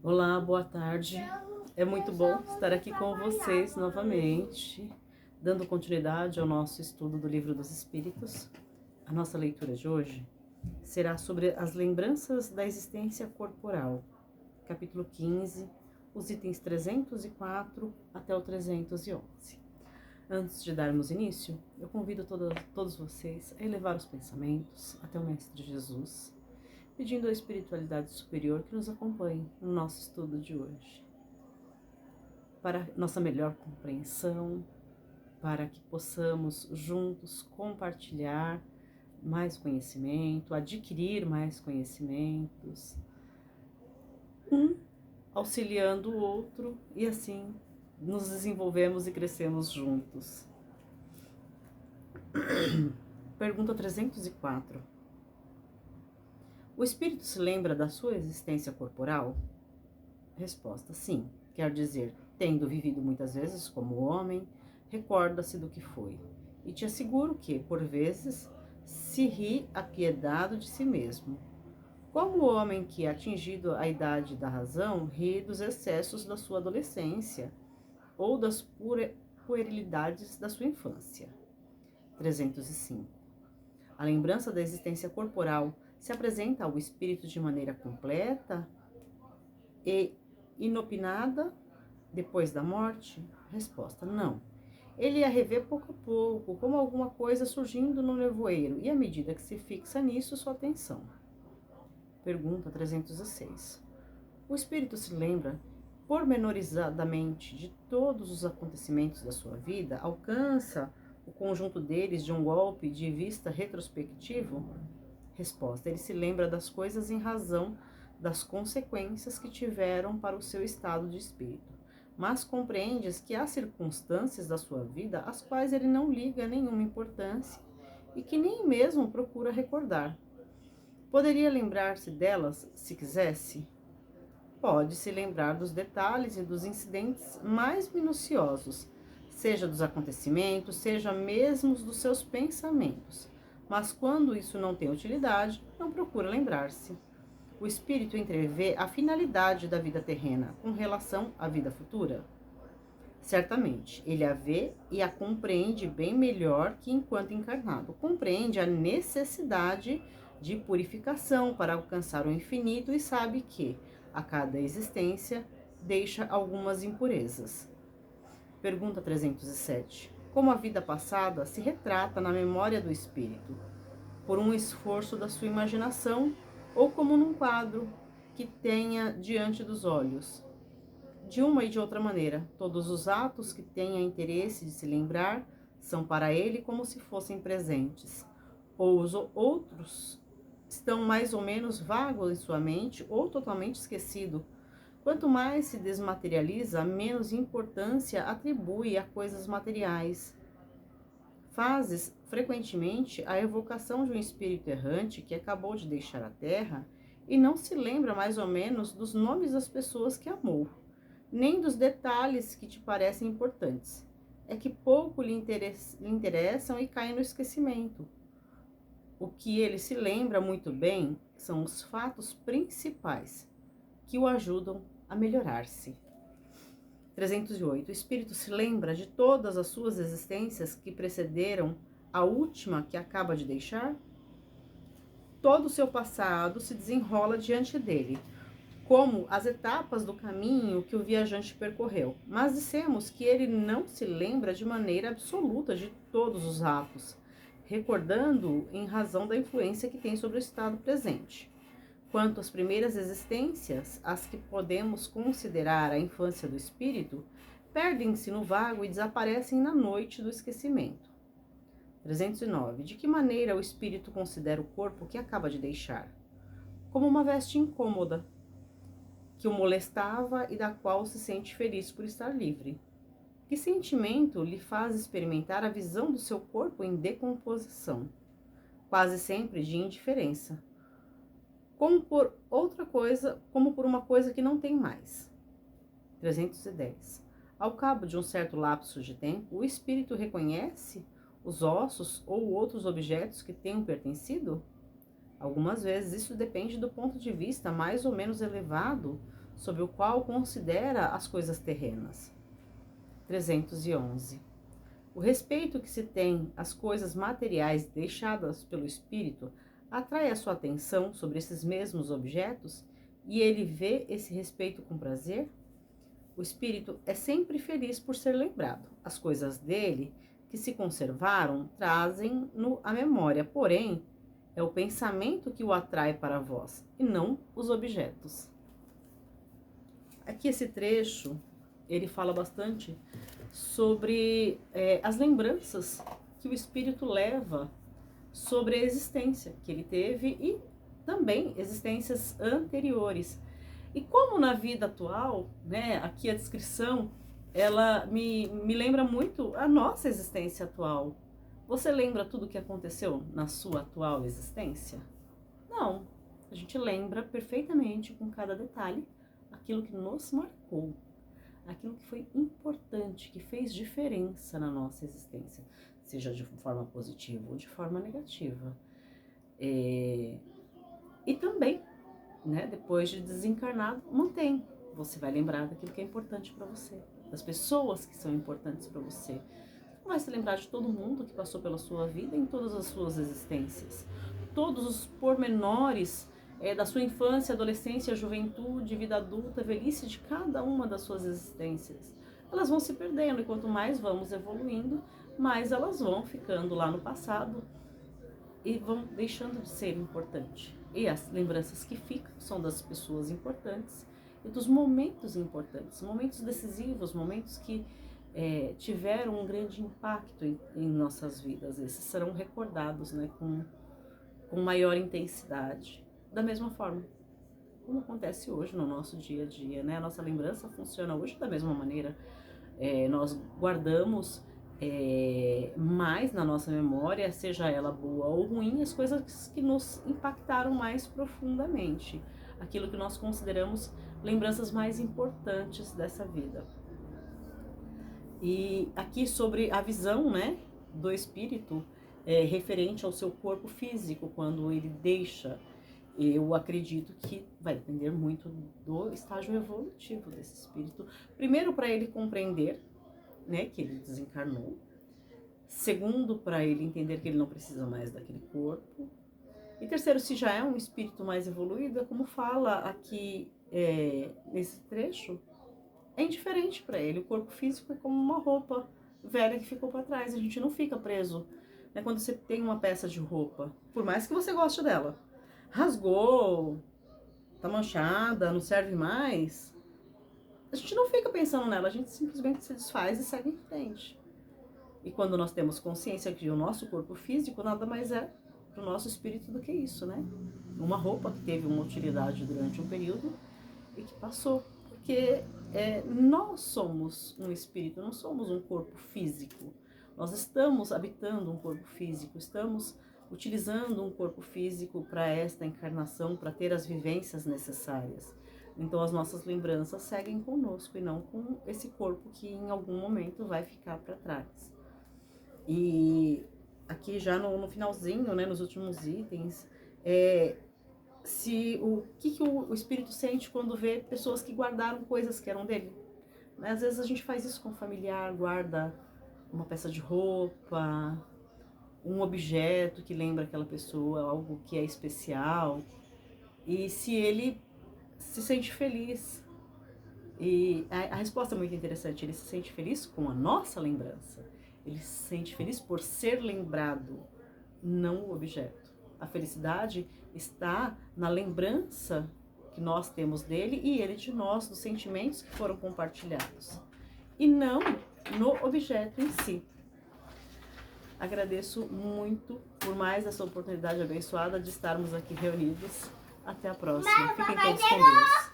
Olá, boa tarde. É muito bom estar aqui com vocês novamente, dando continuidade ao nosso estudo do Livro dos Espíritos. A nossa leitura de hoje será sobre as lembranças da existência corporal, capítulo 15, os itens 304 até o 311. Antes de darmos início, eu convido todos vocês a elevar os pensamentos até o Mestre Jesus, pedindo à espiritualidade superior que nos acompanhe no nosso estudo de hoje, para nossa melhor compreensão, para que possamos juntos compartilhar mais conhecimento, adquirir mais conhecimentos, um auxiliando o outro, e assim nos desenvolvemos e crescemos juntos. Pergunta 304. O espírito se lembra da sua existência corporal? Resposta: sim. Quer dizer, tendo vivido muitas vezes como homem, recorda-se do que foi. E te asseguro que, por vezes, se ri apiedado de si mesmo. Como o homem que, atingido a idade da razão, ri dos excessos da sua adolescência ou das puerilidades da sua infância. 305. A lembrança da existência corporal se apresenta ao espírito de maneira completa e inopinada depois da morte? Resposta: não. Ele a revê pouco a pouco, como alguma coisa surgindo no nevoeiro, e à medida que se fixa nisso sua atenção. Pergunta 306. O espírito se lembra pormenorizadamente de todos os acontecimentos da sua vida? Alcança o conjunto deles de um golpe de vista retrospectivo? Resposta: ele se lembra das coisas em razão das consequências que tiveram para o seu estado de espírito, mas compreendes que há circunstâncias da sua vida às quais ele não liga nenhuma importância e que nem mesmo procura recordar. Poderia lembrar-se delas se quisesse? Pode se lembrar dos detalhes e dos incidentes mais minuciosos, seja dos acontecimentos, seja mesmo dos seus pensamentos, mas quando isso não tem utilidade, não procura lembrar-se. O espírito entrevê a finalidade da vida terrena com relação à vida futura? Certamente, ele a vê e a compreende bem melhor que enquanto encarnado. Compreende a necessidade de purificação para alcançar o infinito e sabe que, a cada existência, deixa algumas impurezas. Pergunta 307. Como a vida passada se retrata na memória do espírito? Por um esforço da sua imaginação ou como num quadro que tenha diante dos olhos? De uma e de outra maneira, todos os atos que tenha interesse de se lembrar são para ele como se fossem presentes, ou os outros estão mais ou menos vagos em sua mente ou totalmente esquecido. Quanto mais se desmaterializa, menos importância atribui a coisas materiais. Fazes frequentemente a evocação de um espírito errante que acabou de deixar a terra e não se lembra mais ou menos dos nomes das pessoas que amou, nem dos detalhes que te parecem importantes. É que pouco lhe interessam e caem no esquecimento. O que ele se lembra muito bem são os fatos principais que o ajudam a melhorar-se. 308. O espírito se lembra de todas as suas existências que precederam a última que acaba de deixar? Todo o seu passado se desenrola diante dele, como as etapas do caminho que o viajante percorreu. Mas dissemos que ele não se lembra de maneira absoluta de todos os atos, recordando-o em razão da influência que tem sobre o estado presente. Quanto às primeiras existências, as que podemos considerar a infância do espírito, perdem-se no vago e desaparecem na noite do esquecimento. 309. De que maneira o espírito considera o corpo que acaba de deixar? Como uma veste incômoda, que o molestava e da qual se sente feliz por estar livre. Que sentimento lhe faz experimentar a visão do seu corpo em decomposição? Quase sempre de indiferença. Como por uma coisa que não tem mais. 310. Ao cabo de um certo lapso de tempo, o espírito reconhece os ossos ou outros objetos que tenham pertencido? Algumas vezes isso depende do ponto de vista mais ou menos elevado sobre o qual considera as coisas terrenas. 311. O respeito que se tem às coisas materiais deixadas pelo espírito atrai a sua atenção sobre esses mesmos objetos e ele vê esse respeito com prazer? O espírito é sempre feliz por ser lembrado. As coisas dele que se conservaram trazem-no à memória, porém, é o pensamento que o atrai para vós, e não os objetos. Aqui esse trecho, ele fala bastante sobre as lembranças que o espírito leva sobre a existência que ele teve e também existências anteriores. E como na vida atual, né, aqui a descrição, ela me lembra muito a nossa existência atual. Você lembra tudo o que aconteceu na sua atual existência? Não. A gente lembra perfeitamente, com cada detalhe, aquilo que nos marcou, aquilo que foi importante, que fez diferença na nossa existência, seja de forma positiva ou de forma negativa. E também, né, depois de desencarnado, mantém. Você vai lembrar daquilo que é importante para você, das pessoas que são importantes para você. Não vai se lembrar de todo mundo que passou pela sua vida em todas as suas existências. Todos os pormenores da sua infância, adolescência, juventude, vida adulta, velhice de cada uma das suas existências. Elas vão se perdendo e quanto mais vamos evoluindo, mais elas vão ficando lá no passado e vão deixando de ser importantes. E as lembranças que ficam são das pessoas importantes e dos momentos importantes, momentos decisivos, momentos que tiveram um grande impacto em nossas vidas. Esses serão recordados, né, com maior intensidade. Da mesma forma, como acontece hoje no nosso dia a dia, né? A nossa lembrança funciona hoje da mesma maneira. Nós guardamos mais na nossa memória, seja ela boa ou ruim, as coisas que nos impactaram mais profundamente, aquilo que nós consideramos lembranças mais importantes dessa vida. E aqui sobre a visão, né, do espírito referente ao seu corpo físico, quando ele deixa, eu acredito que vai depender muito do estágio evolutivo desse espírito. Primeiro, para ele compreender, né, que ele desencarnou. Segundo, para ele entender que ele não precisa mais daquele corpo. E terceiro, se já é um espírito mais evoluído, como fala aqui nesse trecho, é indiferente para ele. O corpo físico é como uma roupa velha que ficou para trás. A gente não fica preso, né? Quando você tem uma peça de roupa, por mais que você goste dela, rasgou, tá manchada, não serve mais, a gente não fica pensando nela, a gente simplesmente se desfaz e segue em frente. E quando nós temos consciência que o nosso corpo físico nada mais é para o nosso espírito do que isso, né? Uma roupa que teve uma utilidade durante um período e que passou. Porque nós somos um espírito, não somos um corpo físico. Nós estamos habitando um corpo físico, estamos utilizando um corpo físico para esta encarnação, para ter as vivências necessárias. Então as nossas lembranças seguem conosco e não com esse corpo que em algum momento vai ficar para trás. E aqui já no finalzinho, né, nos últimos itens, o que o espírito sente quando vê pessoas que guardaram coisas que eram dele. Né? Às vezes a gente faz isso com um familiar, guarda uma peça de roupa, um objeto que lembra aquela pessoa, algo que é especial, e se ele se sente feliz. E a resposta é muito interessante, ele se sente feliz com a nossa lembrança, ele se sente feliz por ser lembrado, não o objeto. A felicidade está na lembrança que nós temos dele e ele de nós, dos sentimentos que foram compartilhados, e não no objeto em si. Agradeço muito por mais essa oportunidade abençoada de estarmos aqui reunidos. Até a próxima. Fiquem todos com Deus.